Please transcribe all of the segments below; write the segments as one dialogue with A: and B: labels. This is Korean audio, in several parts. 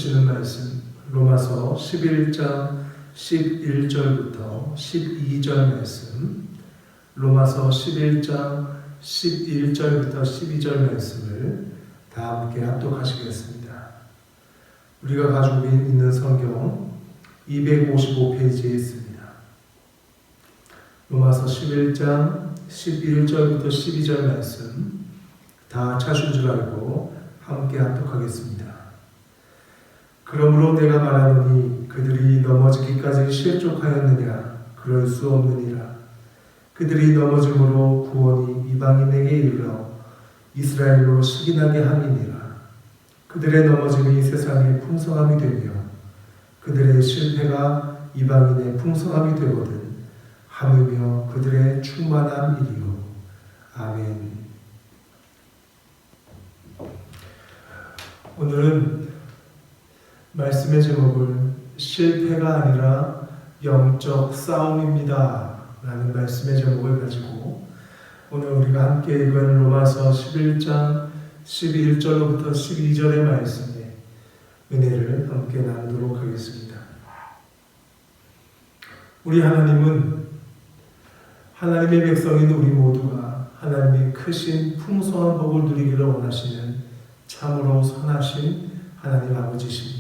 A: 주시는 말씀 로마서 11장 11절부터 12절 말씀, 로마서 11장 11절부터 12절 말씀을 다 함께 합독하시겠습니다. 우리가 가지고 있는 성경 255페이지에 있습니다. 로마서 11장 11절부터 12절 말씀 다 찾은 줄 알고 함께 합독하겠습니다. 그러므로 내가 말하노니 그들이 넘어지기까지 실족하였느냐? 그럴 수 없느니라. 그들이 넘어짐으로 구원이 이방인에게 이르러 이스라엘로 시기나게 함이니라. 그들의 넘어짐이 세상의 풍성함이 되며 그들의 실패가 이방인의 풍성함이 되거든 함이며 그들의 충만함이리요. 아멘. 오늘은 말씀의 제목을 실패가 아니라 영적 싸움입니다 라는 말씀의 제목을 가지고 오늘 우리가 함께 읽은 로마서 11장 11절로부터 12절의 말씀에 은혜를 함께 나누도록 하겠습니다. 우리 하나님은 하나님의 백성인 우리 모두가 하나님의 크신 풍성한 복을 누리기를 원하시는 참으로 선하신 하나님 아버지십니다.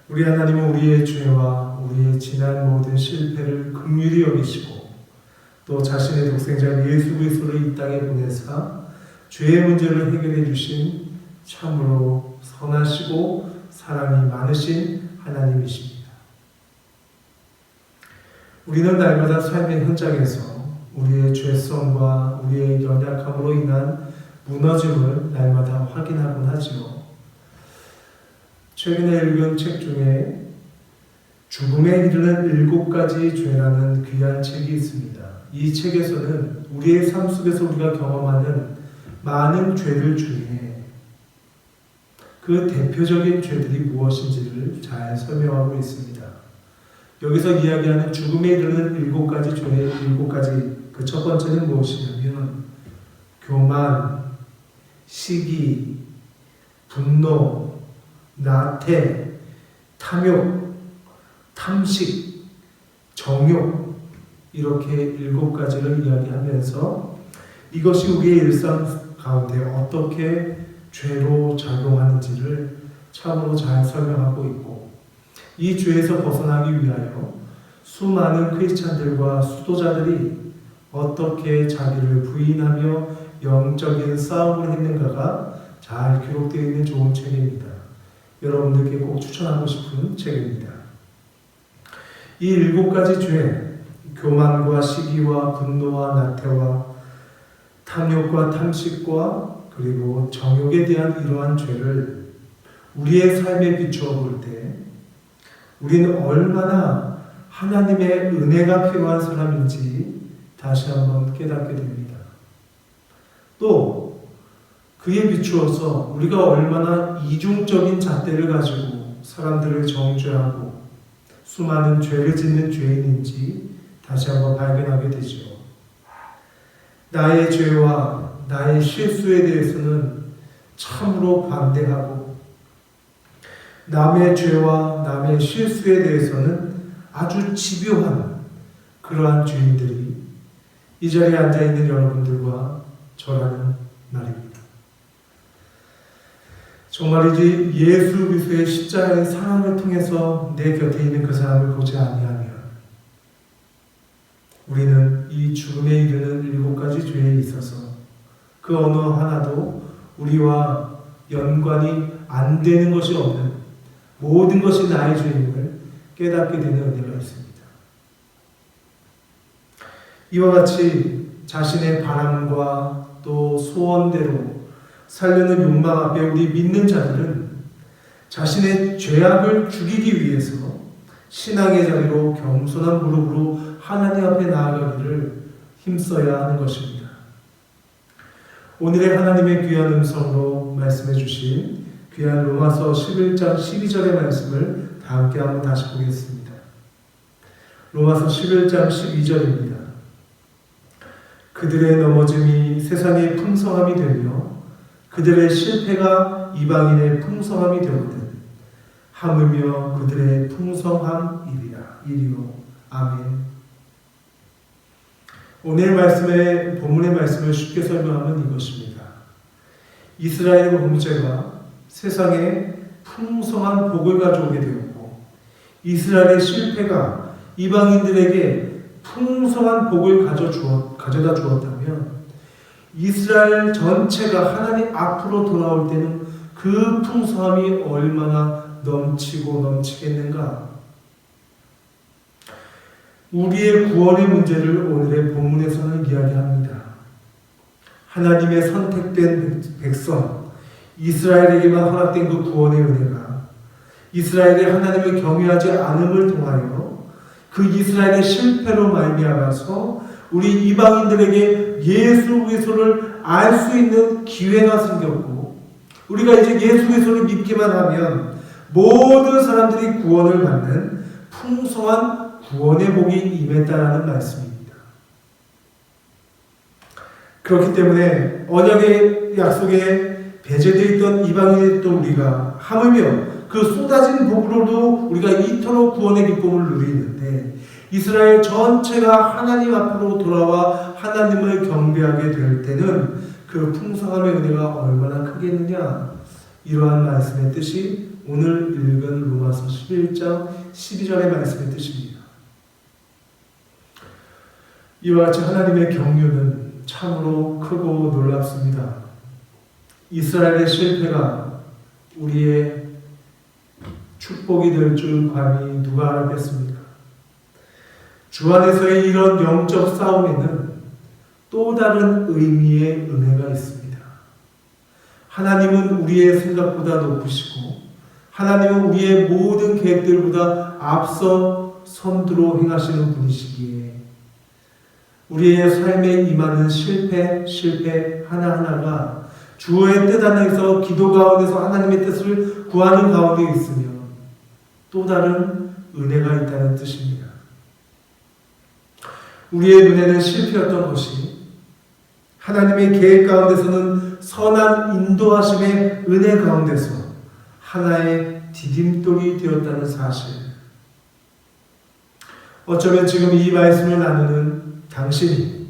A: 우리 하나님은 우리의 죄와 우리의 지난 모든 실패를 긍휼히 여기시고 또 자신의 독생자 예수 그리스도를 이 땅에 보내사 죄의 문제를 해결해 주신 참으로 선하시고 사랑이 많으신 하나님이십니다. 우리는 날마다 삶의 현장에서 우리의 죄성과 우리의 연약함으로 인한 무너짐을 날마다 확인하곤 하지요. 최근에 읽은 책 중에 죽음에 이르는 7가지 죄라는 귀한 책이 있습니다. 이 책에서는 우리의 삶 속에서 우리가 경험하는 많은 죄들 중에 그 대표적인 죄들이 무엇인지를 잘 설명하고 있습니다. 여기서 이야기하는 죽음에 이르는 7가지 죄의 7가지 그 첫 번째는 무엇이냐면 교만, 시기, 분노, 나태, 탐욕, 탐식, 정욕 이렇게 7가지를 이야기하면서 이것이 우리의 일상 가운데 어떻게 죄로 작용하는지를 참으로 잘 설명하고 있고 이 죄에서 벗어나기 위하여 수많은 크리스찬들과 수도자들이 어떻게 자기를 부인하며 영적인 싸움을 했는가가 잘 기록되어 있는 좋은 책입니다. 여러분들께 꼭 추천하고 싶은 책입니다. 이 7가지 죄, 교만과 시기와 분노와 나태와 탐욕과 탐식과 그리고 정욕에 대한 이러한 죄를 우리의 삶에 비추어 볼 때 우리는 얼마나 하나님의 은혜가 필요한 사람인지 다시 한번 깨닫게 됩니다. 또 그에 비추어서 우리가 얼마나 이중적인 잣대를 가지고 사람들을 정죄하고 수많은 죄를 짓는 죄인인지 다시 한번 발견하게 되죠. 나의 죄와 나의 실수에 대해서는 참으로 관대하고 남의 죄와 남의 실수에 대해서는 아주 집요한 그러한 죄인들이 이 자리에 앉아있는 여러분들과 저라는 말입니다. 정말이지 예수 그리스도의 십자가의 사랑을 통해서 내 곁에 있는 그 사람을 보지 아니하면 우리는 이 죽음에 이르는 7가지 죄에 있어서 그 어느 하나도 우리와 연관이 안 되는 것이 없는 모든 것이 나의 죄임을 깨닫게 되는 은혜가 있습니다. 이와 같이 자신의 바람과 또 소원대로 살려는 욕망 앞에 우리 믿는 자들은 자신의 죄악을 죽이기 위해서 신앙의 자리로 겸손한 무릎으로 하나님 앞에 나아가기를 힘써야 하는 것입니다. 오늘의 하나님의 귀한 음성으로 말씀해 주신 귀한 로마서 11장 12절의 말씀을 다 함께 한번 다시 보겠습니다. 로마서 11장 12절입니다. 그들의 넘어짐이 세상의 풍성함이 되며 그들의 실패가 이방인의 풍성함이 되거든 하물며 그들의 풍성함이리라. 이리요. 아멘. 오늘 말씀의 본문의 말씀을 쉽게 설명하면 이것입니다. 이스라엘 공제가 세상에 풍성한 복을 가져오게 되었고, 이스라엘의 실패가 이방인들에게 풍성한 복을 가져다 주었다면, 이스라엘 전체가 하나님 앞으로 돌아올 때는 그 풍성함이 얼마나 넘치고 넘치겠는가. 우리의 구원의 문제를 오늘의 본문에서는 이야기합니다. 하나님의 선택된 백성, 이스라엘에게만 허락된 그 구원의 은혜가 이스라엘의 하나님을 경외하지 않음을 통하여 그 이스라엘의 실패로 말미암아서 우리 이방인들에게 예수 그리스도를 알 수 있는 기회가 생겼고, 우리가 이제 예수 그리스도를 믿기만 하면 모든 사람들이 구원을 받는 풍성한 구원의 복이 임했다라는 말씀입니다. 그렇기 때문에 언약의 약속에 배제되어 있던 이방인들도 우리가 하물며 그 쏟아진 복으로도 우리가 이토록 구원의 기쁨을 누리는데, 이스라엘 전체가 하나님 앞으로 돌아와 하나님을 경배하게 될 때는 그 풍성함의 은혜가 얼마나 크겠느냐. 이러한 말씀의 뜻이 오늘 읽은 로마서 11장 12절의 말씀의 뜻입니다. 이와 같이 하나님의 경륜은 참으로 크고 놀랍습니다. 이스라엘의 실패가 우리의 축복이 될 줄 감히 누가 알았겠습니까? 주 안에서의 이런 영적 싸움에는 또 다른 의미의 은혜가 있습니다. 하나님은 우리의 생각보다 높으시고, 하나님은 우리의 모든 계획들보다 앞서 선두로 행하시는 분이시기에 우리의 삶에 임하는 실패 하나하나가 주의 뜻 안에서 기도 가운데서 하나님의 뜻을 구하는 가운데 있으며 또 다른 은혜가 있다는 뜻입니다. 우리의 눈에는 실패였던 것이 하나님의 계획 가운데서는 선한 인도하심의 은혜 가운데서 하나의 디딤돌이 되었다는 사실. 어쩌면 지금 이 말씀을 나누는 당신이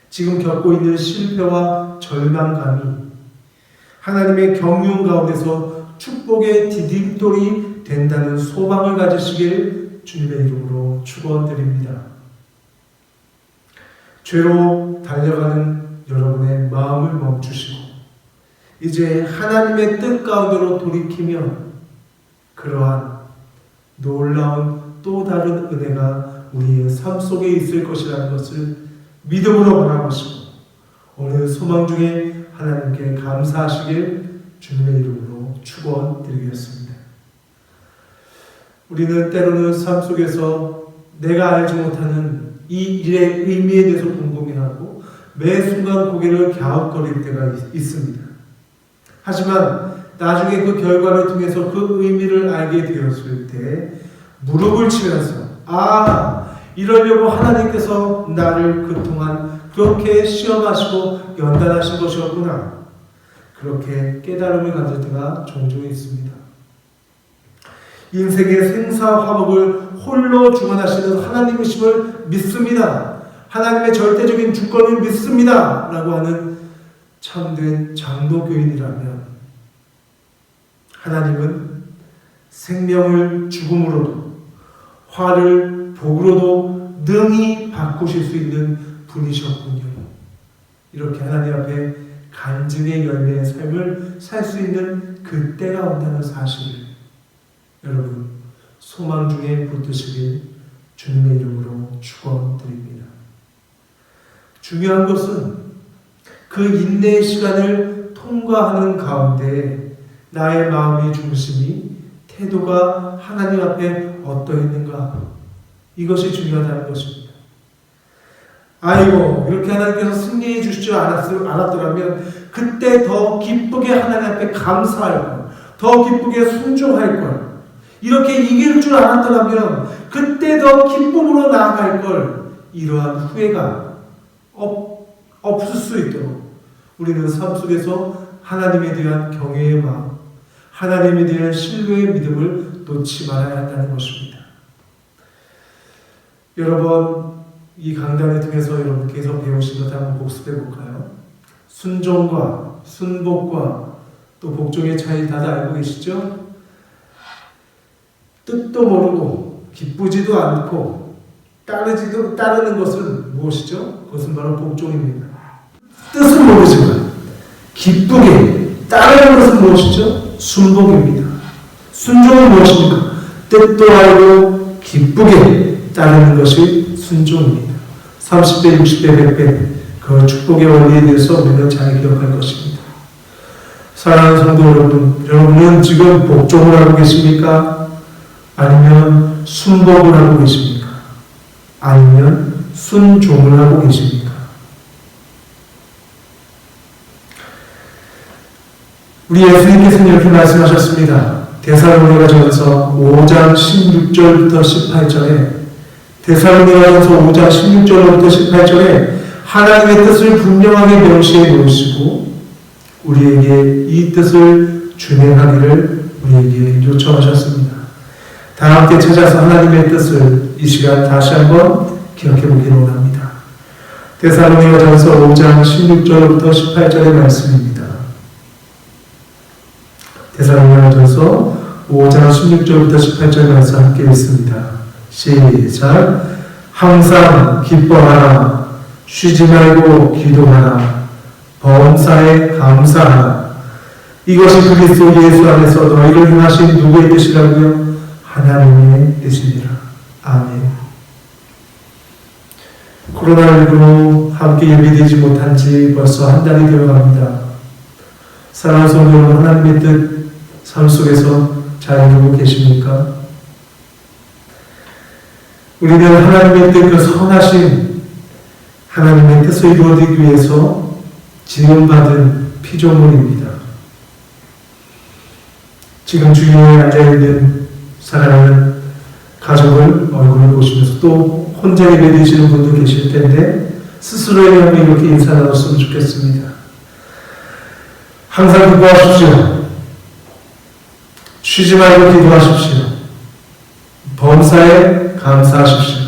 A: 지금 겪고 있는 실패와 절망감이 하나님의 경륜 가운데서 축복의 디딤돌이 된다는 소망을 가지시길 주님의 이름으로 축원드립니다. 죄로 달려가는 여러분의 마음을 멈추시고 이제 하나님의 뜻 가운데로 돌이키면 그러한 놀라운 또 다른 은혜가 우리의 삶 속에 있을 것이라는 것을 믿음으로 바라보시고 오늘 소망 중에 하나님께 감사하시길 주님의 이름으로 축원드리겠습니다. 우리는 때로는 삶 속에서 내가 알지 못하는 이 일의 의미에 대해서 궁금해하고 매 순간 고개를 갸웃거릴 때가 있습니다. 하지만 나중에 그 결과를 통해서 그 의미를 알게 되었을 때 무릎을 치면서 이러려고 하나님께서 나를 그동안 그렇게 시험하시고 연단하신 것이었구나. 그렇게 깨달음을 가질 때가 종종 있습니다. 인생의 생사화복을 홀로 주관하시는 하나님이심을 믿습니다. 하나님의 절대적인 주권을 믿습니다. 라고 하는 참된 장로교인이라면 하나님은 생명을 죽음으로도 화를 복으로도 능히 바꾸실 수 있는 분이셨군요. 이렇게 하나님 앞에 간증의 열매의 삶을 살 수 있는 그때가 온다는 사실을 여러분 소망 중에 붙드시길 주님의 이름으로 축원드립니다. 중요한 것은 그 인내의 시간을 통과하는 가운데 나의 마음의 중심이 태도가 하나님 앞에 어떠했는가, 이것이 중요하다는 것입니다. 이렇게 하나님께서 승리해 주시지 않았더라면 그때 더 기쁘게 하나님 앞에 감사할 걸, 더 기쁘게 순종할 걸, 이렇게 이길 줄 알았더라면 그때 더 기쁨으로 나아갈 걸, 이러한 후회가 없을 수 있도록 우리는 삶 속에서 하나님에 대한 경외의 마음, 하나님에 대한 신뢰의 믿음을 놓지 말아야 한다는 것입니다. 여러분, 이 강단을 통해서 여러분께서 배우신 것 한번 복습해 볼까요? 순종과 순복과 또 복종의 차이 다들 알고 계시죠? 뜻도 모르고 기쁘지도 않고 따르는 것은 무엇이죠? 그것은 바로 복종입니다. 뜻은 모르지만 기쁘게 따르는 것은 무엇이죠? 순복입니다. 순종은 무엇입니까? 뜻도 알고 기쁘게 따르는 것이 순종입니다. 30배, 60배, 100배 그 축복의 원리에 대해서 우리는 잘 기억할 것입니다. 사랑하는 성도 여러분, 여러분은 지금 복종을 하고 계십니까? 아니면 순복을 하고 계십니까? 아니면 순종을 하고 계십니까? 우리 예수님께서는 이렇게 말씀하셨습니다. 데살로니가전서 5장 16절부터 18절에 데살로니가전서 5장 16절부터 18절에 하나님의 뜻을 분명하게 명시해 놓으시고 우리에게 이 뜻을 준행하기를 우리에게 요청하셨습니다. 다 함께 찾아서 하나님의 뜻을 이 시간 다시 한번 기억해 보기를 원합니다. 데살로니가전서 5장 16절부터 18절의 말씀입니다. 데살로니가전서 5장 16절부터 18절 말씀 함께 읽습니다. 시작. 항상 기뻐하라. 쉬지 말고 기도하라. 범사에 감사하라. 이것이 그리스도 예수 안에서 너희를 행하신 누구의 뜻이라고요? 하나님의 뜻이니라. 아멘. 코로나19로 함께 예배되지 못한 지 벌써 한 달이 되어갑니다. 사랑하는 성도 여러분, 하나님의 뜻 삶 속에서 잘 이루고 계십니까? 우리는 하나님의 뜻, 그 선하신 하나님의 뜻을 이루어지기 위해서 지원받은 피조물입니다. 지금 주위에 앉아있는 사랑하는 가족을 얼굴을 보시면서 또 혼자 예배드리시는 분도 계실 텐데 스스로에게 한번 이렇게 인사 나눴으면 좋겠습니다. 항상 기도하십시오. 쉬지 말고 기도하십시오. 범사에 감사하십시오.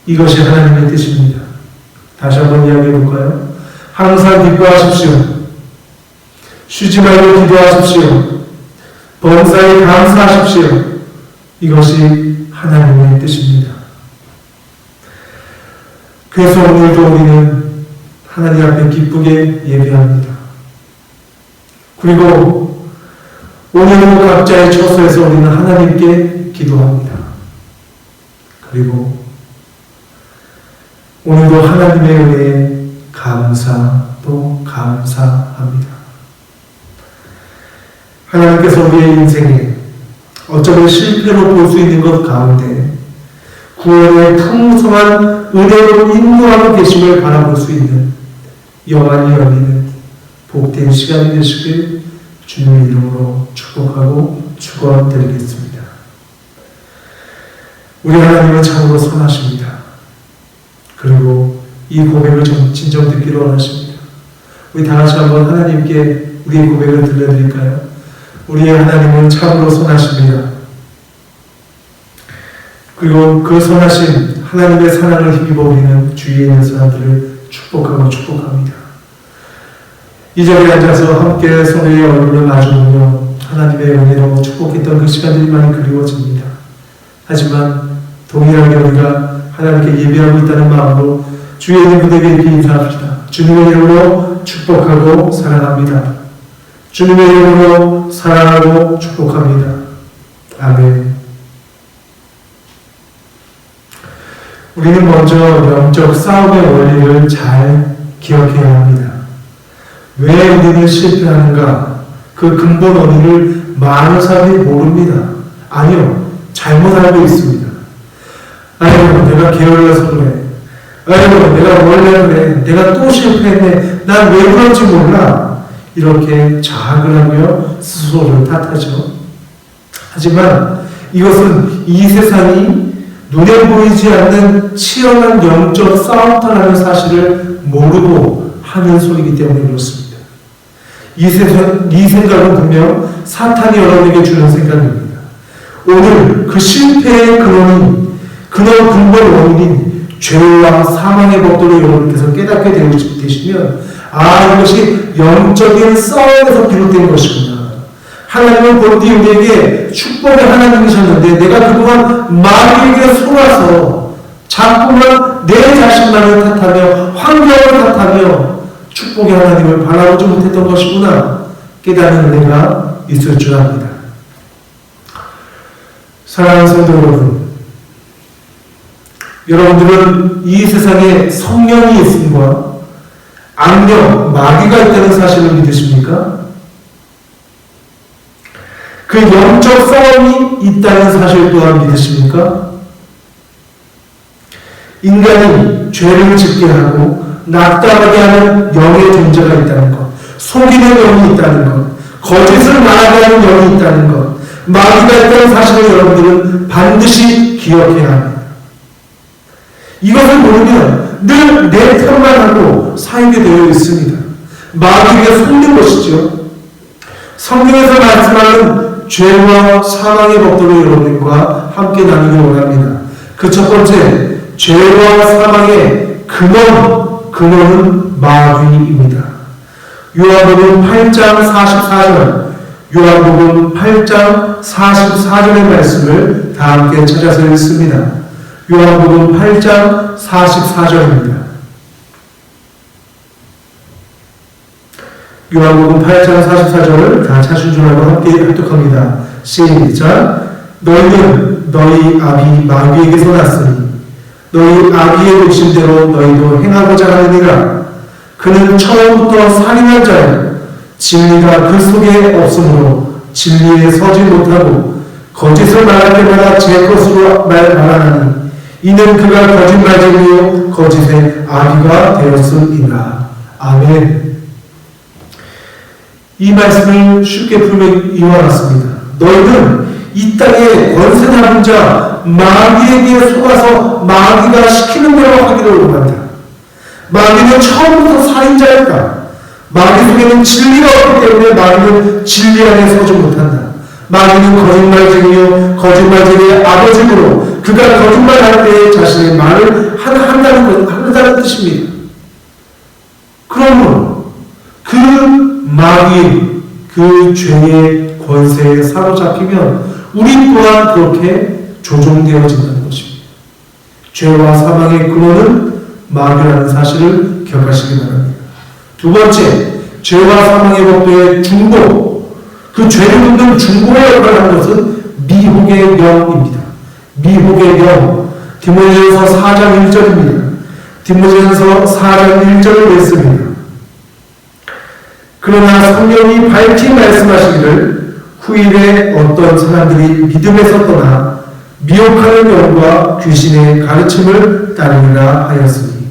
A: 이것이 하나님의 뜻입니다. 다시 한번 이야기해 볼까요? 항상 기뻐하십시오. 쉬지 말고 기도하십시오. 범사에 감사하십시오. 이것이 하나님의 뜻입니다. 그래서 오늘도 우리는 하나님 앞에 기쁘게 예배합니다. 그리고 오늘도 각자의 처소에서 우리는 하나님께 기도합니다. 그리고 오늘도 하나님의 은혜에 감사합니다. 하나님께서 우리의 인생에 어쩌면 실패로 볼 수 있는 것 가운데 구원의 풍성한 은혜로 인도하고 계심을 바라볼 수 있는 영안이 열리는 복된 시간이 되시길 주님의 이름으로 축복하고 축원드리겠습니다. 우리 하나님은 참으로 선하십니다. 그리고 이 고백을 진정 듣기를 원하십니다. 우리 다 같이 한번 하나님께 우리의 고백을 들려드릴까요? 우리의 하나님은 참으로 선하십니다. 그리고 그 선하신 하나님의 사랑을 힘입어 우리는 주위에 있는 사람들을 축복하고 축복합니다. 이 자리에 앉아서 함께 서로의 얼굴을 마주보며 하나님의 은혜로 축복했던 그 시간들이 많이 그리워집니다. 하지만 동일하게 우리가 하나님께 예배하고 있다는 마음으로 주위에 있는 분에게 이렇게 인사합시다. 주님의 이름으로 축복하고 사랑합니다. 주님의 이름으로 사랑하고 축복합니다. 아멘. 우리는 먼저 영적 싸움의 원리를 잘 기억해야 합니다. 왜 우리는 실패하는가? 그 근본 원인을 많은 사람이 모릅니다. 아니요, 잘못 알고 있습니다. 아이고, 내가 게을러서 그래. 아이고, 내가 원래 그래. 내가 또 실패했네. 난 왜 그런지 몰라. 이렇게 자학을 하며 스스로를 탓하죠. 하지만 이것은 이 세상이 눈에 보이지 않는 치열한 영적 싸움터라는 사실을 모르고 하는 소리이기 때문에 그렇습니다. 이 생각은 분명 사탄이 여러분에게 주는 생각입니다. 오늘 그 실패의 근원 근본 원인인 죄와 사망의 법도를 여러분께서 깨닫게 되시면 이것이 영적인 싸움에서 비롯된 것이구나. 하나님은 본디 우리에게 축복의 하나님이셨는데 내가 그동안 마귀에게 속아서 자꾸만 내 자신만을 탓하며 환경을 탓하며 축복의 하나님을 바라보지 못했던 것이구나 깨닫는 은혜가 있을 줄 압니다. 사랑하는 성도 여러분들은 이 세상에 성령이 있음과 악령, 마귀가 있다는 사실을 믿으십니까? 그 영적 싸움이 있다는 사실 또한 믿으십니까? 인간이 죄를 짓게 하고 낙담하게 하는 영의 존재가 있다는 것, 속이는 영이 있다는 것, 거짓을 말하게 하는 영이 있다는 것, 마귀가 있다는 사실을 여러분들은 반드시 기억해야 합니다. 이것을 모르면 늘 내 탓만 하고 살게 되어 있습니다. 마귀에게 속는 것이죠. 성경에서 말씀하는 죄와 사망의 법도를 여러분과 함께 나누기 원합니다. 그 첫 번째, 죄와 사망의 근원은 마귀입니다. 요한복음 8장 44절, 요한복음 8장 44절의 말씀을 다 함께 찾아서 읽습니다. 요한복음 8장 44절입니다. 요한복음 8장 44절을 다 찾은 줄 알고 함께 획득합니다. 시작. 너희는 너희 아비 마귀에게서 났으니 너희 아비의 욕심대로 너희도 행하고자 하느니라. 그는 처음부터 살인한 자요 진리가 그 속에 없으므로 진리에 서지 못하고 거짓을 말할 때마다 제 것으로 말하나니 이는 그가 거짓말쟁이요 거짓의 아비가 되었음이라. 아멘. 이 말씀을 쉽게 풀면 이와 같습니다. 너희는 이 땅에 권세 잡은 자 마귀에게 속아서 마귀가 시키는 대로 하기를 원한다. 마귀는 처음부터 살인자였다. 마귀 속에는 진리가 없기 때문에 마귀는 진리 안에 서지 못한다. 마귀는 거짓말쟁이요 거짓말쟁이의 아버지로 그가 거짓말할 때 자신의 말을 한다는 뜻입니다. 그러므로 그 마귀 그 죄의 권세에 사로잡히면 우리 또한 그렇게 조종되어진다는 것입니다. 죄와 사망의 근원은 마귀라는 사실을 기억하시기 바랍니다. 두 번째, 죄와 사망의 법도의 중보, 그 죄를 묻는 중보의 역할을 하는 것은 미혹의 영입니다. 미혹의 영, 디모데전서 4장 1절입니다. 디모데전서 4장 1절을 읽습니다. 그러나 성령이 밝히 말씀하시기를 후일에 어떤 사람들이 믿음에서 떠나 미혹하는 영과 귀신의 가르침을 따르리라 하였으니.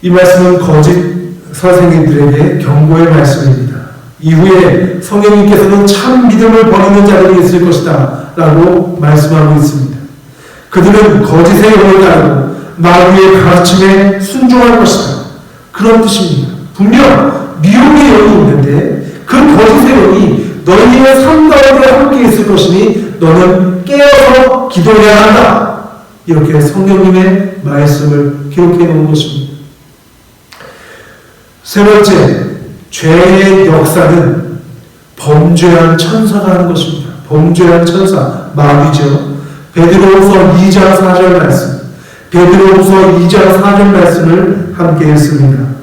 A: 이 말씀은 거짓 선생님들에게 경고의 말씀입니다. 이후에 성령님께서는 참 믿음을 버리는 자들이 있을 것이다 라고 말씀하고 있습니다. 그들은 거짓의 영을 따르고 마귀의 가르침에 순종할 것이다. 그런 뜻입니다. 분명 미혹의 영이 있는데 그 거짓의 영이 너희의 삶 가운데 함께 있을 것이니 너는 깨어서 기도해야 한다. 이렇게 성령님의 말씀을 기록해 놓은 것입니다. 세 번째, 죄의 역사는 범죄한 천사가 하는 것입니다. 범죄한 천사, 마귀죠. 베드로후서 2장 4절 말씀, 베드로후서 2장 4절 말씀을 함께 읽습니다.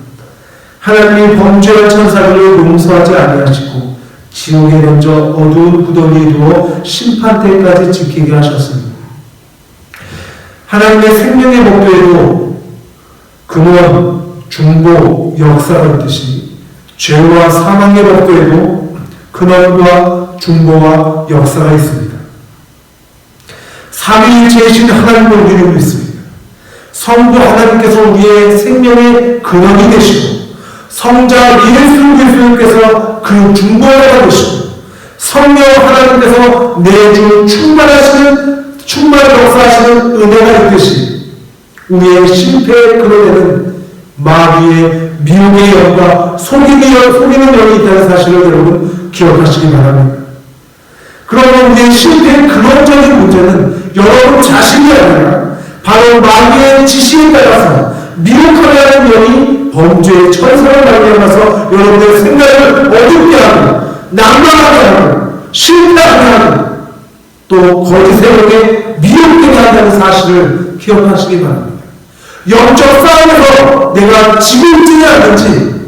A: 하나님이 범죄한 천사들을 용서하지 아니하시고 지옥에 던져 어두운 구덩이에 두어 심판 때까지 지키게 하셨습니다. 하나님의 생명의 법도에도 근원, 중보, 역사가 있듯이 죄와 사망의 법도에도 근원과 중보와 역사가 있습니다. 삼위일체이신 하나님을 우리는 믿습니다. 성부 하나님께서 우리의 생명의 근원이 되시고 성자 예수 그리스도께서 그 중보자가 되시고 성령 하나님께서 내주 충만히 역사하시는 은혜가 있듯이 우리의 실패의 근원에는 마귀의 미혹의 영과 속이는 영이 있다는 사실을 여러분 기억하시기 바랍니다. 그러면 우리의 실패의 근원적인 문제는 여러분 자신이 아니라 바로 마귀의 지시에 따라서 미혹하게 하는 영이 범죄의 천사를 말미암아서 여러분의 생각을 어둡게 하고 난감하게 하고 실패하게 하고 또 거짓의 영에 미혹되게 한다는 사실을 기억하시기 바랍니다. 영적 싸움에서 내가 지고 있지는 않는지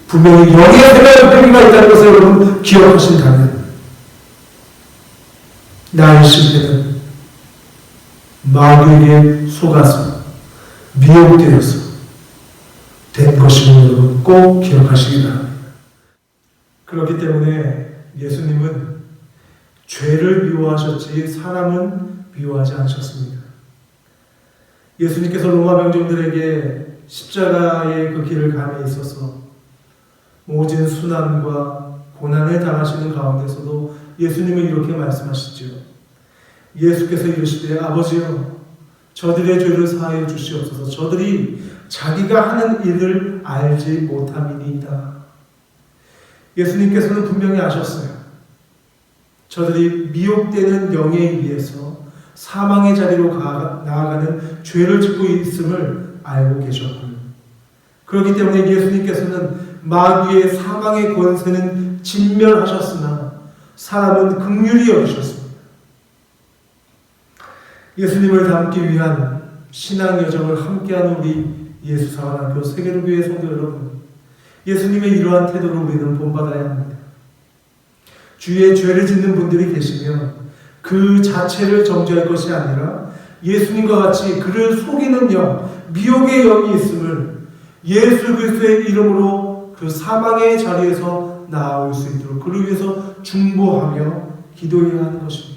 A: 분명히 영의 생각의 회개가 있다는 것을 여러분 기억하신다면 나의 실패는 마귀에게 속아서 미혹되어서 된 것임을 여러분 꼭 기억하시기 바랍니다. 그렇기 때문에 예수님은 죄를 미워하셨지 사람은 미워하지 않으셨습니다. 예수님께서 로마 병정들에게 십자가의 그 길을 감에 있어서 모진 순환과 고난을 당하시는 가운데서도 예수님은 이렇게 말씀하시죠. 예수께서 이르시되 아버지여 저들의 죄를 사하여 주시옵소서. 저들이 자기가 하는 일을 알지 못함이니이다. 예수님께서는 분명히 아셨어요. 저들이 미혹되는 영에 의해서 사망의 자리로 나아가는 죄를 짓고 있음을 알고 계셨고요. 그렇기 때문에 예수님께서는 마귀의 사망의 권세는 진멸하셨으나 사람은 긍휼히 여기셨습니다. 예수님을 닮기 위한 신앙 여정을 함께하는 우리 예수사관학교 세계로교회 성도 여러분, 예수님의 이러한 태도를 우리는 본받아야 합니다. 주위에 죄를 짓는 분들이 계시면 그 자체를 정죄할 것이 아니라 예수님과 같이 그를 속이는 영, 미혹의 영이 있음을 예수 그리스도의 이름으로 그 사망의 자리에서 나아올 수 있도록 그를 위해서 중보하며 기도해야 하는 것입니다.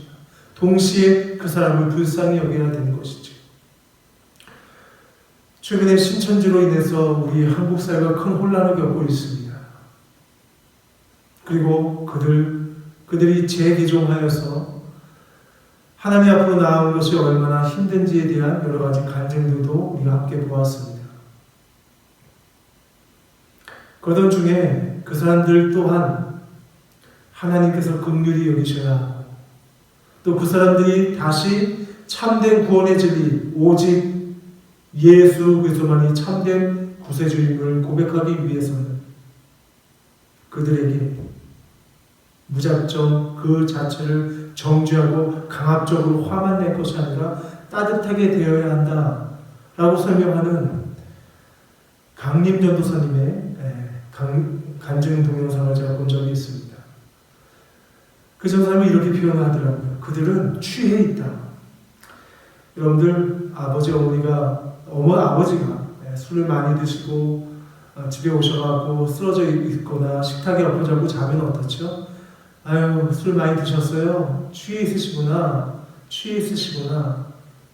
A: 동시에 그 사람을 불쌍히 여겨야 되는 것이죠. 최근에 신천지로 인해서 우리 한국 사회가 큰 혼란을 겪고 있습니다. 그리고 그들이 재개종하여서 하나님 앞으로 나아온 것이 얼마나 힘든지에 대한 여러 가지 간증들도 우리가 함께 보았습니다. 그러던 중에 그 사람들 또한 하나님께서 긍휼히 여기셔야 하고 또 그 사람들이 다시 참된 구원의 진리 오직 예수 그리스도만이 참된 구세주임을 고백하기 위해서는 그들에게 무작정 그 자체를 정죄하고 강압적으로 화만 낼 것이 아니라 따뜻하게 되어야 한다라고 설명하는 강림 전도사님의 간증 동영상을 제가 본 적이 있습니다. 그 전사님이 이렇게 표현하더라고요. 그들은 취해 있다. 여러분들 아버지 어머니가 아버지가 술을 많이 드시고 집에 오셔가지고 쓰러져 있거나 식탁에 엎어 자고 자면 어떻죠? 아유, 술 많이 드셨어요? 취해 있으시구나.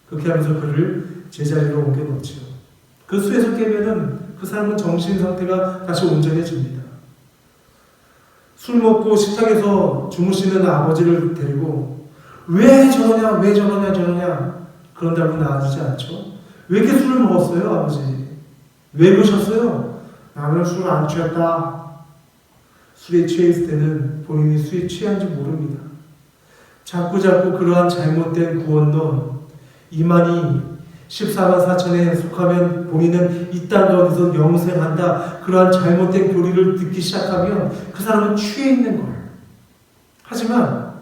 A: 그렇게 하면서 그를 제자리로 옮겨놓죠. 그 술에서 깨면은 그 사람은 정신 상태가 다시 온전해집니다. 술 먹고 식탁에서 주무시는 아버지를 데리고 왜 저러냐 그런다고 나아지지 않죠. 왜 이렇게 술을 먹었어요, 아버지? 왜 그러셨어요? 나는 술을 안 취했다. 술에 취해 있을 때는 본인이 술에 취한지 모릅니다. 자꾸 그러한 잘못된 구원론, 이만희 14만 4천에 속하면 본인은 이 땅 가운데서 영생한다. 그러한 잘못된 교리를 듣기 시작하면 그 사람은 취해 있는 거예요. 하지만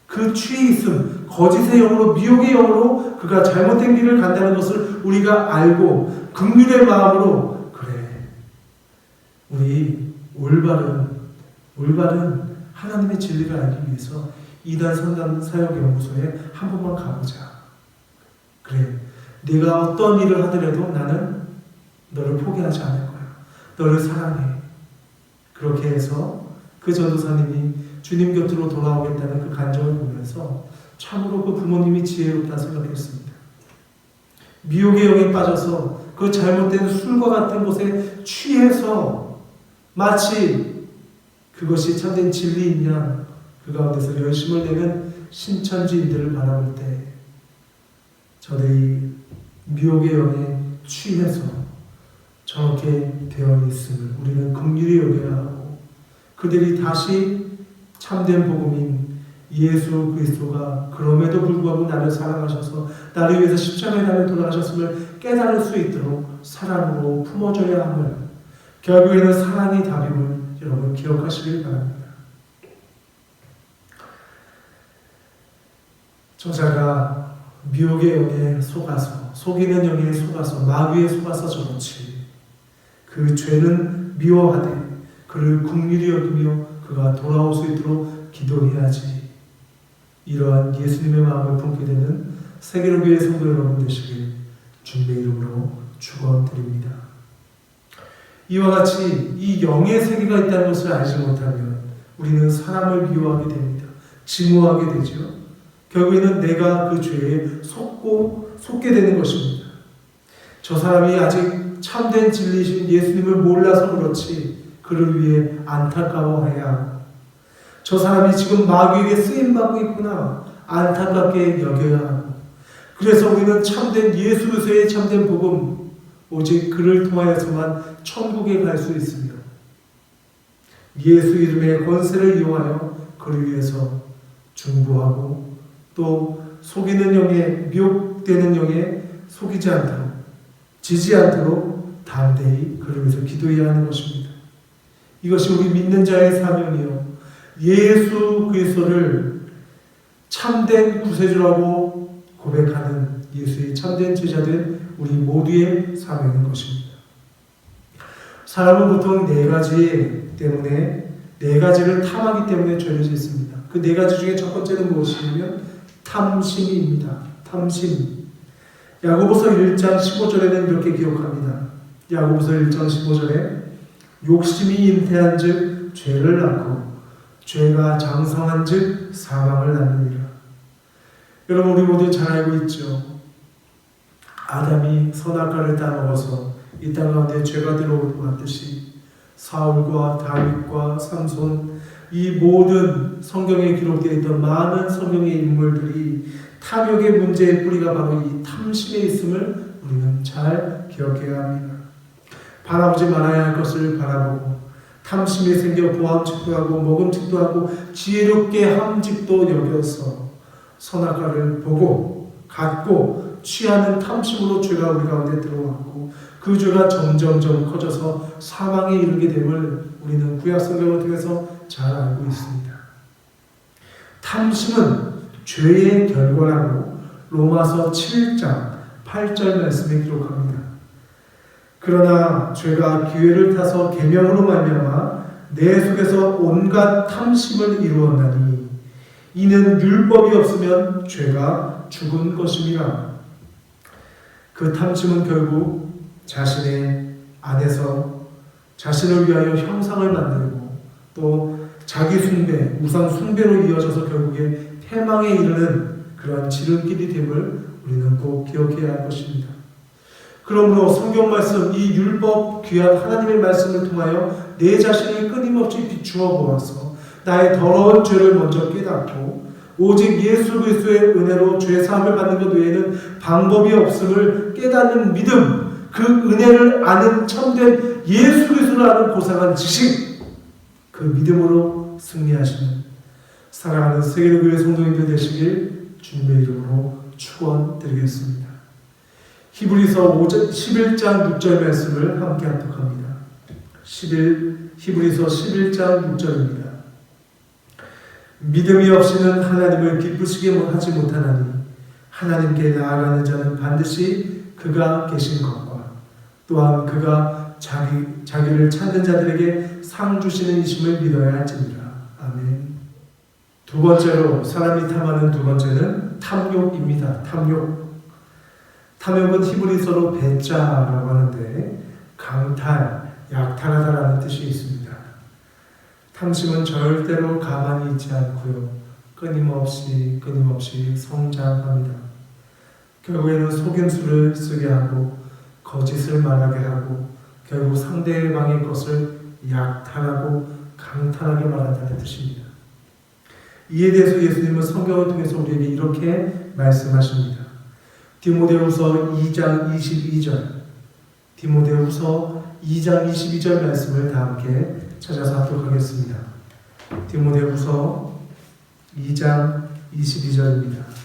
A: 그 취해 있음, 거짓의 영으로, 미혹의 영으로 그가 잘못된 길을 간다는 것을 우리가 알고 긍휼의 마음으로 그래, 우리 올바른 하나님의 진리를 알기 위해서 이단 선단 사역 연구소에 한 번만 가보자. 그래, 네가 어떤 일을 하더라도 나는 너를 포기하지 않을 거야. 너를 사랑해. 그렇게 해서 그 전도사님이 주님 곁으로 돌아오겠다는 그 간증을 보면서 참으로 그 부모님이 지혜롭다 생각했습니다. 미혹의 영에 빠져서 그 잘못된 술과 같은 것에 취해서 마치 그것이 참된 진리인 양 그 가운데서 열심을 내는 신천지인들을 바라볼 때 저들이 미혹의 영에 취해서 저렇게 되어 있음을 우리는 긍휼히 여겨야 하고 그들이 다시 참된 복음인 예수 그리스도가 그럼에도 불구하고 나를 사랑하셔서 나를 위해서 십자가에 달려 돌아가셨음을 깨달을 수 있도록 사랑으로 품어줘야 함을, 결국에는 사랑이 답임을 여러분 기억하시길 바랍니다. 저자가 미혹의 영에 속아서, 속이는 영에 속아서, 마귀에 속아서 저렇지, 그 죄는 미워하되 그를 긍휼히 여기며 그가 돌아올 수 있도록 기도해야지. 이러한 예수님의 마음을 품게 되는 세계로교회 성도 여러분 되시길 주님의 이름으로 축원드립니다. 이와 같이 이 영의 세계가 있다는 것을 알지 못하면 우리는 사람을 미워하게 됩니다. 증오하게 되죠. 결국에는 내가 그 죄에 속게 되는 것입니다. 저 사람이 아직 참된 진리신 예수님을 몰라서 그렇지 그를 위해 안타까워해야 하고, 저 사람이 지금 마귀에게 쓰임받고 있구나 안타깝게 여겨야 하고, 그래서 우리는 참된 예수 그리스도의 참된 복음, 오직 그를 통하여서만 천국에 갈 수 있으며 예수 이름의 권세를 이용하여 그를 위해서 중보하고, 또 속이는 영에, 미혹되는 영에 속이지 않도록, 지지 않도록 담대히 그를 위해서 기도해야 하는 것입니다. 이것이 우리 믿는 자의 사명이요, 예수 그리스도를 참된 구세주라고 고백하는 예수의 참된 제자들 우리 모두의 사명인 것입니다. 사람은 보통 네 가지를 탐하기 때문에 죄를 짓습니다. 그 네 가지 중에 첫 번째는 무엇이냐면 탐심입니다. 탐심. 야고보서 1장 15절에는 이렇게 기록합니다. 야고보서 1장 15절에 욕심이 잉태한 즉 죄를 낳고 죄가 장성한 즉 사망을 낳느니라. 여러분, 우리 모두 잘 알고 있죠. 아담이 선악과를 따먹어서 이 땅 가운데 죄가 들어왔듯이 사울과 다윗과 삼손, 이 모든 성경에 기록되어 있던 많은 성경의 인물들이 탐욕의 문제의 뿌리가 바로 이 탐심에 있음을 우리는 잘 기억해야 합니다. 바라보지 말아야 할 것을 바라보고, 탐심이 생겨 보암직도 하고 먹음직도 하고 지혜롭게 함직도 여겨서 선악과를 보고 갖고 취하는 탐심으로 죄가 우리 가운데 들어왔고, 그 죄가 점점점 커져서 사망에 이르게 됨을 우리는 구약 성경을 통해서 잘 알고 있습니다. 탐심은 죄의 결과라고 로마서 7장 8절 말씀에 기록합니다. 그러나 죄가 기회를 타서 계명으로 말미암아 내 속에서 온갖 탐심을 이루었나니 이는 율법이 없으면 죄가 죽은 것임이라. 그 탐심은 결국 자신의 안에서 자신을 위하여 형상을 만들고 또 자기 숭배, 우상 숭배로 이어져서 결국에 패망에 이르는 그러한 지름길이 됨을 우리는 꼭 기억해야 할 것입니다. 그러므로 성경 말씀, 이 율법 귀한 하나님의 말씀을 통하여 내 자신을 끊임없이 비추어 보아서 나의 더러운 죄를 먼저 깨닫고 오직 예수 그리스도의 은혜로 죄 사함을 받는 것 외에는 방법이 없음을 깨닫는 믿음, 그 은혜를 아는 참된 예수 그리스도를 아는 고상한 지식, 그 믿음으로 승리하시는 사랑하는 세계교회 성도님들 되시길 주님의 이름으로 축원드리겠습니다. 히브리서 11장 6절 말씀을 함께 합독합니다. 히브리서 11장 6절입니다. 믿음이 없이는 하나님을 기쁘시게 하지 못하나니 하나님께 나아가는 자는 반드시 그가 계신 것과 또한 그가 자기를 찾는 자들에게 상 주시는 이심을 믿어야 할지니라. 아멘. 두 번째로 사람이 탐하는 두 번째는 탐욕입니다. 탐욕은 히브리서로 배짜라고 하는데 강탈, 약탈하다라는 뜻이 있습니다. 탐심은 절대로 가만히 있지 않고요, 끊임없이 성장합니다. 결국에는 속임수를 쓰게 하고 거짓을 말하게 하고 결국 상대방의 것을 약탈하고 강탈하게 말한다는 뜻입니다. 이에 대해서 예수님은 성경을 통해서 우리에게 이렇게 말씀하십니다. 디모데후서 2장 22절 말씀을 다 함께 찾아서 합독하겠습니다. 디모데후서 2장 22절입니다.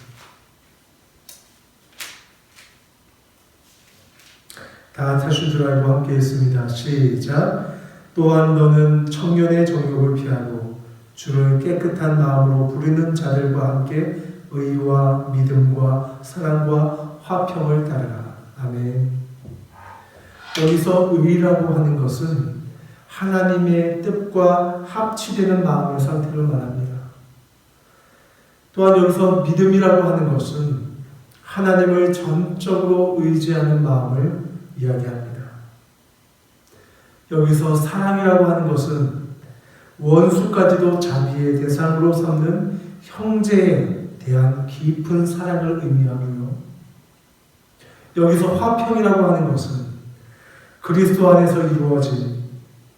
A: 다 하신 줄 알고 함께 했습니다. 시작. 또한 너는 청년의 정욕을 피하고 주를 깨끗한 마음으로 부르는 자들과 함께 의와 믿음과 사랑과 화평을 따르라. 아멘. 여기서 의라고 하는 것은 하나님의 뜻과 합치되는 마음의 상태를 말합니다. 또한 여기서 믿음이라고 하는 것은 하나님을 전적으로 의지하는 마음을 이야기합니다. 여기서 사랑이라고 하는 것은 원수까지도 자비의 대상으로 삼는 형제에 대한 깊은 사랑을 의미하고요. 여기서 화평이라고 하는 것은 그리스도 안에서 이루어진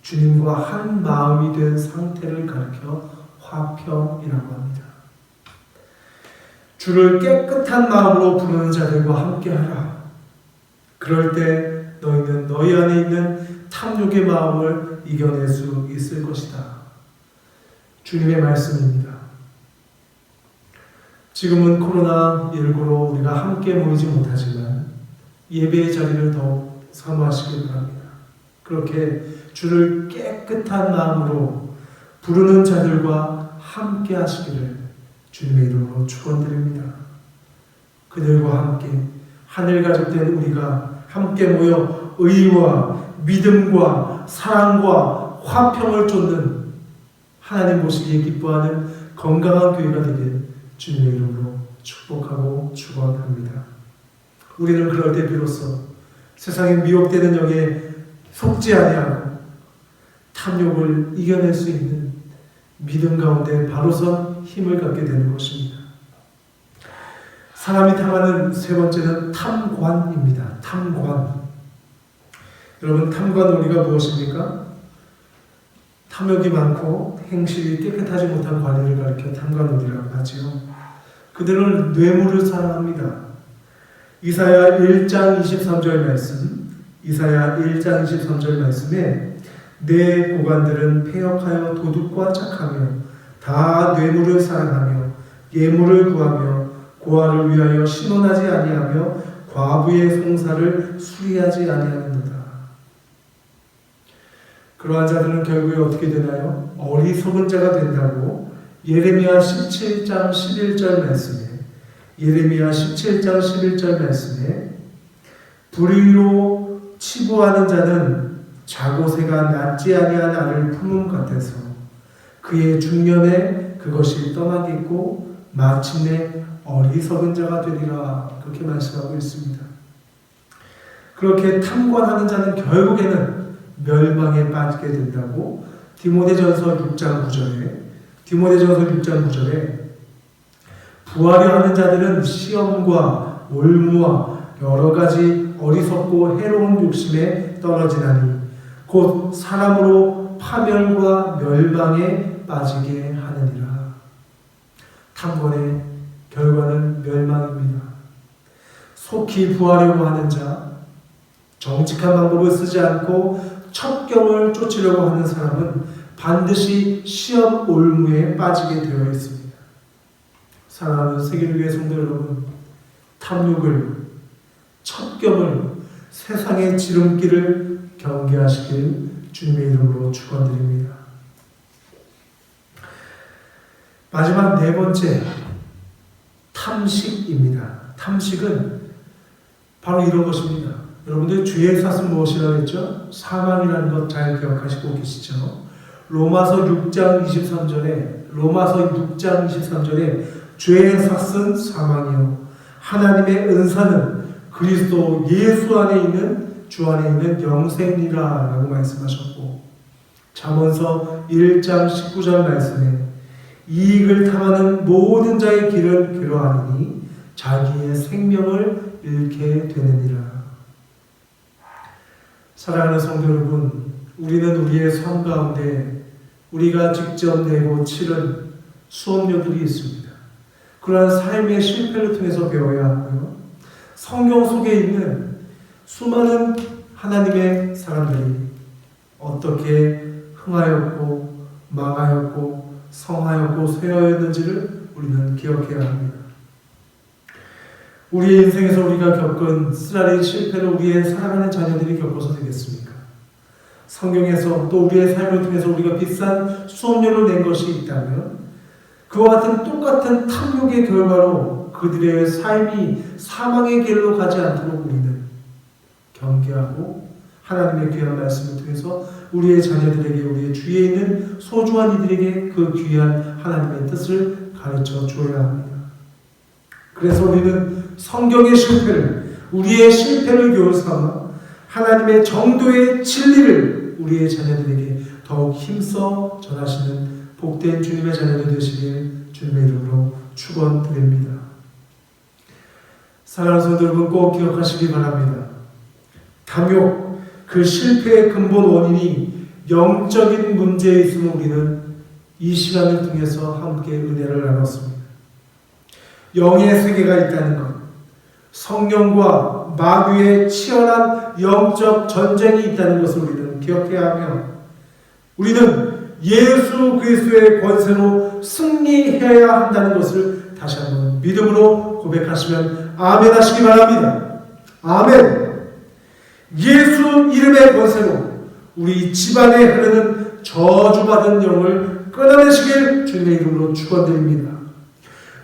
A: 주님과 한 마음이 된 상태를 가리켜 화평이라고 합니다. 주를 깨끗한 마음으로 부르는 자들과 함께하라. 그럴 때 너희는 너희 안에 있는 탐욕의 마음을 이겨낼 수 있을 것이다. 주님의 말씀입니다. 지금은 코로나19로 우리가 함께 모이지 못하지만 예배의 자리를 더욱 사모하시길 바랍니다. 그렇게 주를 깨끗한 마음으로 부르는 자들과 함께 하시기를 주님의 이름으로 축원드립니다. 그들과 함께 하늘 가족된 우리가 함께 모여 의와 믿음과 사랑과 화평을 쫓는 하나님 보시기에 기뻐하는 건강한 교회가 되길 주님의 이름으로 축복하고 축원합니다. 우리는 그럴 때 비로소 세상에 미혹되는 영에 속지 아니하고 탐욕을 이겨낼 수 있는 믿음 가운데 바로선 힘을 갖게 되는 것입니다. 사람이 당하는 세 번째는 탐관입니다. 탐관. 여러분, 탐관 논리가 무엇입니까? 탐욕이 많고 행실이 깨끗하지 못한 관리를 가리켜 탐관 논리라고 하지요. 그들은 뇌물을 사랑합니다. 이사야 1장 23절 말씀, 이사야 1장 23절 말씀에 내 고관들은 패역하여 도둑과 착하며 다 뇌물을 사랑하며 예물을 구하며 고아를 위하여 신원하지 아니하며 과부의 송사를 수리하지 아니하는도다. 그러한 자들은 결국에 어떻게 되나요? 어리석은 자가 된다고 예레미야 17장 11절 말씀에 예레미야 17장 11절 말씀에 불의로 치부하는 자는 자고새가 낫지 아니한 알을 품음 같아서 그의 중년에 그것이 떠나겠고 마침내 어리석은 자가 되리라. 그렇게 말씀하고 있습니다. 그렇게 탐관하는 자는 결국에는 멸망에 빠지게 된다고 디모데전서 6장 9절에 부하려 하는 자들은 시험과 올무와 여러 가지 어리석고 해로운 욕심에 떨어지나니 곧 사람으로 파멸과 멸망에 빠지게 하느니라. 탐관의 결과는 멸망입니다. 속히 부하려고 하는 자, 정직한 방법을 쓰지 않고 첩경을 쫓으려고 하는 사람은 반드시 시험 올무에 빠지게 되어 있습니다. 사랑하는 세계교회 성도 여러분, 탐욕을, 첩경을, 세상의 지름길을 경계하시길 주님의 이름으로 축원드립니다. 마지막 네 번째, 탐식입니다. 탐식은 바로 이런 것입니다. 여러분들 주의 삿은 무엇이라고 했죠? 사망이라는 것 잘 기억하시고 계시죠? 로마서 6장 23절에 죄의 삿은 사망이요 하나님의 은사는 그리스도 예수 안에 있는 주 안에 있는 영생이라 라고 말씀하셨고, 잠언서 1장 19절 말씀에 이익을 탐하는 모든 자의 길은 그러하니 자기의 생명을 잃게 되느니라. 사랑하는 성도 여러분, 우리는 우리의 삶 가운데 우리가 직접 내고 치른 수업료들이 있습니다. 그러한 삶의 실패를 통해서 배워야 하고요. 성경 속에 있는 수많은 하나님의 사람들이 어떻게 흥하였고 망하였고 성하였고 쇠하였는지를 우리는 기억해야 합니다. 우리의 인생에서 우리가 겪은 쓰라린 실패를 우리의 사랑하는 자녀들이 겪어서 되겠습니까? 성경에서 또 우리의 삶을 통해서 우리가 비싼 수업료를 낸 것이 있다면 그와 같은 똑같은 탐욕의 결과로 그들의 삶이 사망의 길로 가지 않도록 우리는 경계하고 하나님의 귀한 말씀을 통해서 우리의 자녀들에게 우리의 주위에 있는 소중한 이들에게 그 귀한 하나님의 뜻을 가르쳐 줘야 합니다. 그래서 우리는 성경의 실패를 우리의 실패를 교훈 삼아 하나님의 정도의 진리를 우리의 자녀들에게 더욱 힘써 전하시는 복된 주님의 자녀들 되시길 주님의 이름으로 축원드립니다. 사랑하는 성도 여러분, 꼭 기억하시기 바랍니다. 탐욕, 그 실패의 근본 원인이 영적인 문제에 있음을 우리는 이 시간을 통해서 함께 은혜를 나눴습니다. 영의 세계가 있다는 것, 성령과 마귀의 치열한 영적 전쟁이 있다는 것을 우리는 기억해야 하며 우리는 예수 그리스도의 권세로 승리해야 한다는 것을 다시 한번 믿음으로 고백하시면 아멘 하시기 바랍니다. 아멘. 예수 이름의 권세로 우리 집안에 흐르는 저주받은 영을 끊어내시길 주님의 이름으로 축원드립니다.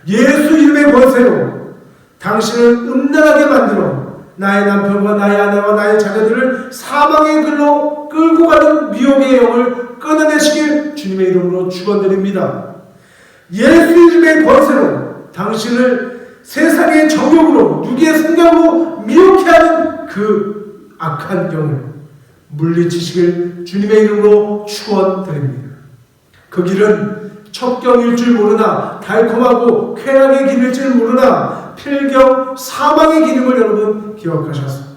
A: 예수 이름의 권세로 당신을 음란하게 만들어 나의 남편과 나의 아내와 나의 자녀들을 사망의 길로 끌고 가는 미혹의 영을 끊어내시길 주님의 이름으로 축원드립니다. 예수 이름의 권세로 당신을 세상의 정욕으로 육의 생각으로 미혹해 하는 그 악한 영을 물리치시길 주님의 이름으로 축원드립니다. 그 길은 첩경일 줄 모르나 달콤하고 쾌락의 길일 줄 모르나 필경 사망의 길임을 여러분 기억하셔서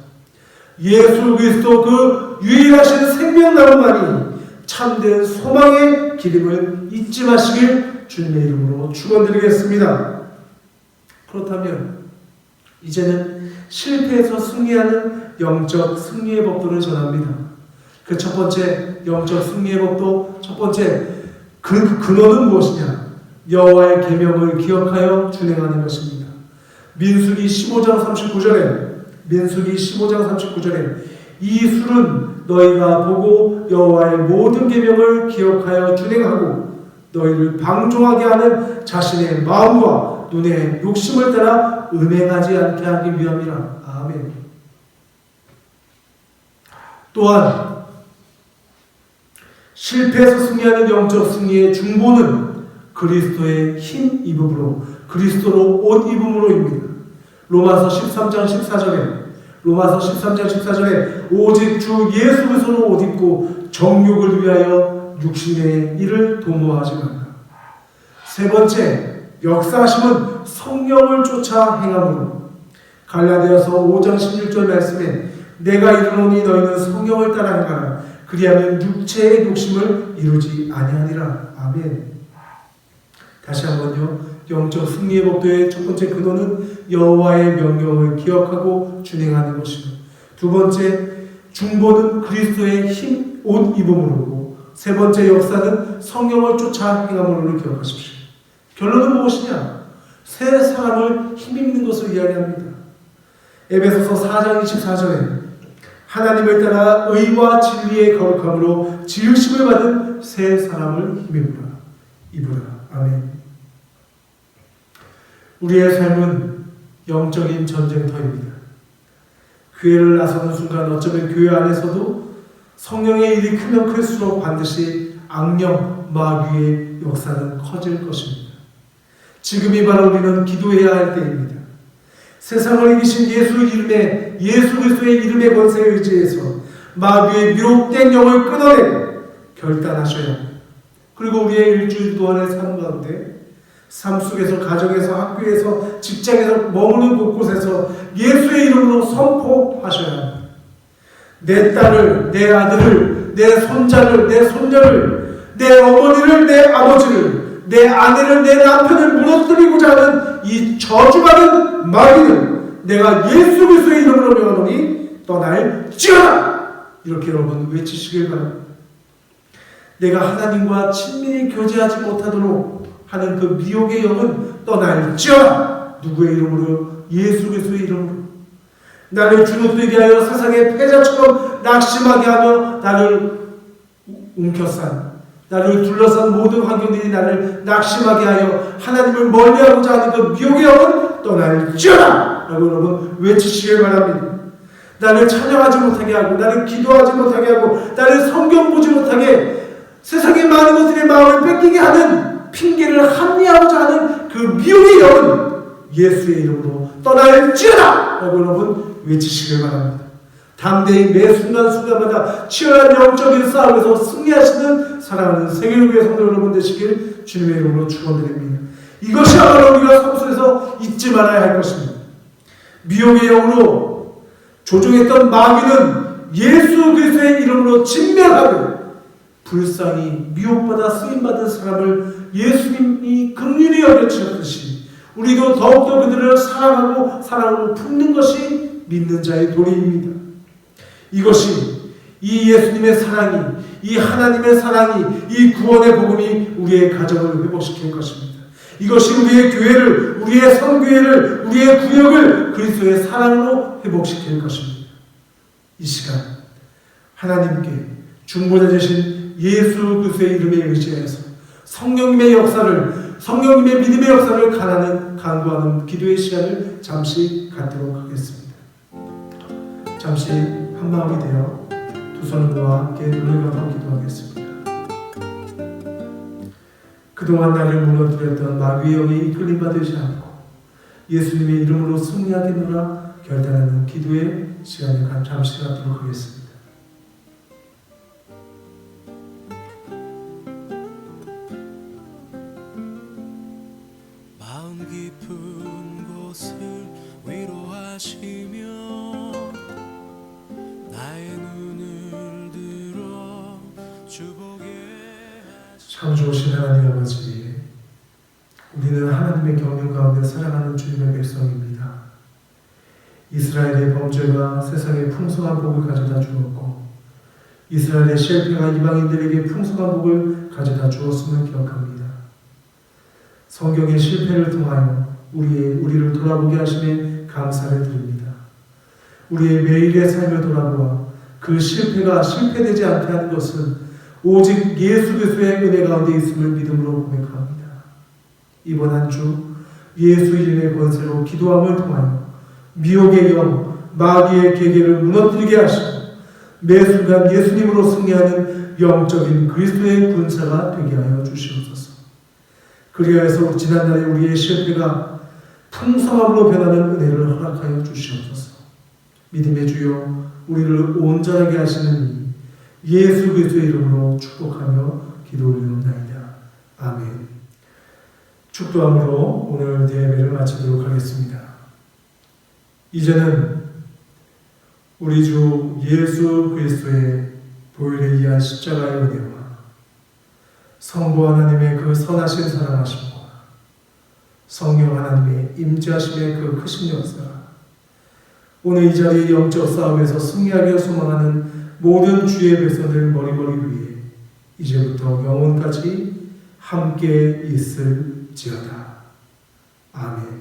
A: 예수 그리스도 그 유일하신 생명나무만이 참된 소망의 길임을 잊지 마시길 주님의 이름으로 축원드리겠습니다. 그렇다면 이제는 실패에서 승리하는 영적 승리의 법도를 전합니다. 그 첫 번째 영적 승리의 법도 첫 번째 그 근원은 무엇이냐? 여호와의 계명을 기억하여 준행하는 것입니다. 민수기 15장 39절에 이 술은 너희가 보고 여호와의 모든 계명을 기억하여 준행하고 너희를 방종하게 하는 자신의 마음과 눈의 욕심을 따라 음행하지 않게 하기 위함이라. 아멘. 또한 실패에서 승리하는 영적 승리의 중보는 그리스도의 힘 입음으로 그리스도로 옷 입음으로입니다. 로마서 13장 14절에 오직 주 예수 그리스도로 옷 입고 정욕을 위하여 육신의 일을 도모하지 말라. 세 번째 역사하심은 성령을 쫓아 행함으로 갈라디아서 5장 16절 말씀에 내가 이르노니 너희는 성령을 따라 행하라. 그리하면 육체의 욕심을 이루지 아니하니라. 아멘. 다시 한번요. 영적 승리의 법도의 첫 번째 근원은 여호와의 명령을 기억하고 준행하는 것이고 두 번째 중보는 그리스도의 힘, 옷 입음으로고 세 번째 역사는 성령을 쫓아 행함으로를 기억하십시오. 결론은 무엇이냐? 새 사람을 힘입는 것을 이야기합니다. 에베소서 4장 24절에 하나님을 따라 의와 진리의 거룩함으로 지으심을 받은 새 사람을 입으라. 아멘. 우리의 삶은 영적인 전쟁터입니다. 교회를 나서는 순간 어쩌면 교회 안에서도 성령의 일이 크면 클수록 반드시 악령, 마귀의 역사는 커질 것입니다. 지금이 바로 우리는 기도해야 할 때입니다. 세상을 이기신 예수 그리스도의 이름의 권세에 의지해서 마귀의 미혹된 영을 끊어내고 결단하셔야 합니다. 그리고 우리의 일주일 동안의 삶 가운데 삶 속에서 가정에서 학교에서 직장에서 머무는 곳곳에서 예수의 이름으로 선포하셔야 합니다. 내 딸을, 내 아들을, 내 손자를, 내 손녀를, 내 어머니를, 내 아버지를, 내 아내를, 내 남편을 무너뜨리고자 하는 이 저주받은 마귀는 내가 예수 그리스도의 이름으로 명하노니 떠날지어다. 이렇게 여러분 외치시길 바랍니다. 내가 하나님과 친밀히 교제하지 못하도록 하는 그 미혹의 영은 떠날지어다. 누구의 이름으로? 예수 그리스도의 이름으로. 나를 주눅들게 하여 세상의 패자처럼 낙심하게 하며 나를 움켜싼, 나를 둘러싼 모든 환경들이 나를 낙심하게 하여 하나님을 멀리하고자 하는 그 미혹의 영은 떠날지어다 라고 여러분 외치시길 바랍니다. 나를 찬양하지 못하게 하고, 나를 기도하지 못하게 하고, 나를 성경 보지 못하게, 세상의 많은 것들의 마음을 뺏기게 하는 핑계를 합리하고자 하는 그 미혹의 영은 예수의 이름으로 떠날지어다 라고 여러분 외치시길 바랍니다. 담대히 매 순간순간마다 치열한 영적인 싸움에서 승리하시는 사랑하는 세계교회 성도 여러분 되시길 주님의 이름으로 축원드립니다. 이것이야말로 우리가 성수에서 잊지 말아야 할 것입니다. 미혹의 영으로 조종했던 마귀는 예수 그리스도의 이름으로 진멸하고, 불쌍히 미혹받아 쓰임받은 사람을 예수님이 긍휼히 여겨주셨듯이 우리도 더욱더 그들을 사랑하고 품는 것이 믿는 자의 도리입니다. 이것이 이 예수님의 사랑이, 이 하나님의 사랑이, 이 구원의 복음이 우리의 가정을 회복시킬 것입니다. 이것이 우리의 교회를, 우리의 선교회를, 우리의 구역을 그리스도의 사랑으로 회복시킬 것입니다. 이 시간 하나님께 중보자 되신 예수 그리스도의 이름에 의지하여서 성령님의 역사를, 성령님의 믿음의 역사를 간구하는 기도의 시간을 잠시 갖도록 하겠습니다. 잠시 한마음이 되어 두 손을 모아 함께 눈을 감아 기도하겠습니다. 그동안 나를 무너뜨렸던 마귀의 영에 이끌림받지 않고 예수님의 이름으로 승리하겠노라 결단하는 기도의 시간을 잠시 갖도록 하겠습니다.
B: 마음 깊은 곳을 위로하시며 나의 눈을 들어 주보게
A: 참 좋으신 하나님 아버지, 우리는 하나님의 경륜 가운데 살아가는 주님의 백성입니다. 이스라엘의 범죄가 세상에 풍성한 복을 가져다 주었고, 이스라엘의 실패가 이방인들에게 풍성한 복을 가져다 주었음을 기억합니다. 성경의 실패를 통하여 우리를 돌아보게 하심에 감사를 드립니다. 우리의 매일의 삶을 돌아보아 그 실패가 실패되지 않게 하는 것은 오직 예수 그리스도의 은혜 가운데 있음을 믿음으로 고백합니다. 이번 한 주 예수 이름의 권세로 기도함을 통하여 미혹의 영, 마귀의 계계를 무너뜨리게 하시고 매 순간 예수님으로 승리하는 영적인 그리스도의 군사가 되게 하여 주시옵소서. 그리하여서 지난날에 우리의 실패가 풍성함으로 변하는 은혜를 허락하여 주시옵소서. 믿음의 주여, 우리를 온전하게 하시는 예수 그리스도의 이름으로 축복하며 기도 올리옵나이다. 아멘. 축도함으로 오늘 예배를 마치도록 하겠습니다. 이제는 우리 주 예수 그리스도의 보혈에 의한 십자가의 은혜와 성부 하나님의 그 선하신 사랑하심과 성령 하나님의 임재하심의 그 크신 역사가 오늘 이 자리의 영적 싸움에서 승리하기를 소망하는 모든 주의 백성들 머리머리 위에 이제부터 영원까지 함께 있을지어다. 아멘.